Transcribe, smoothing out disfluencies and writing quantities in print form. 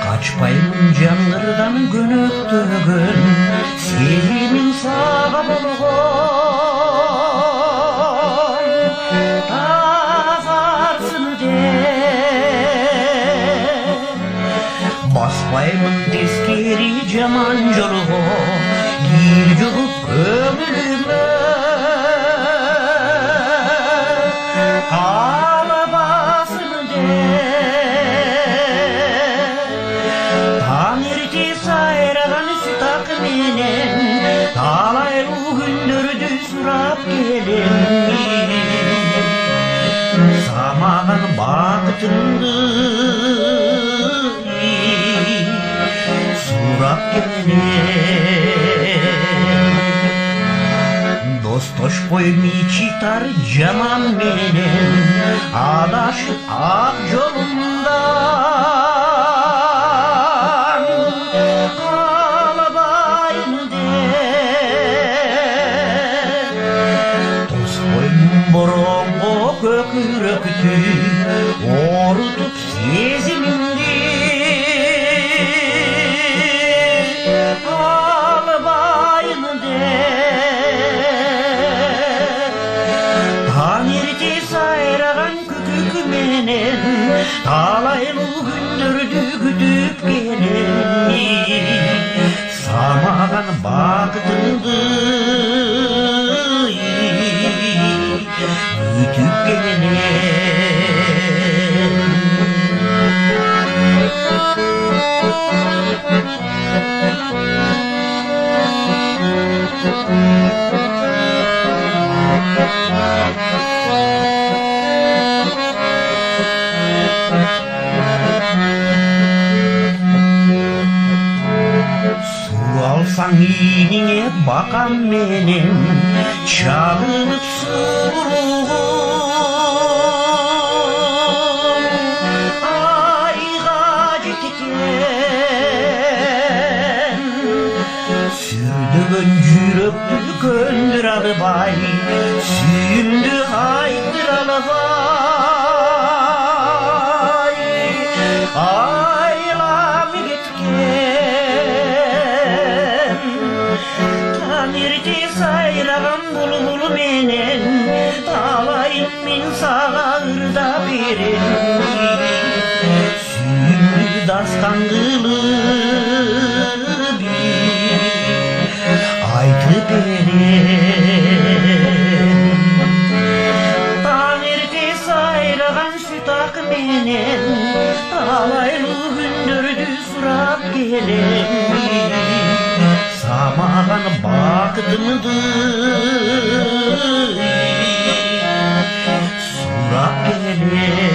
Kaçpayım canlardan gönüktөгөн sevgimin sağa болгон тазарсын деп баспаймын тескери жаман жолго кир жугуп көңүлүмө калабасын деп таң эрте сайраган сүт ак менен талай күндөрдү сурап келем самаган бакытыңды сурап келем достошпой мичитар жаман менен адашып ак жолундан калабайм деп тоспоймун боронго көкүрөктү орутуп сезимимди калабайм деп таң эрте сайраган күкүк менен талайлуу күндөрдү күтүп келем самаган бакытыңды күтүп келем алсаң ийниңе бакам менен чалынып суругум айга жеткен сүрдөгөн жүрөктү көндүрө албай сүйүмдү айтыра албай айлам кеткен таң эрте сайраган булбул менен талайым мен сага ырдап берем сүйүмдү дастан кылып айтып берем таң эрте сайраган сүт ак менен талайлуу күндөрдү сурап келем самаган бакытымды сурап келем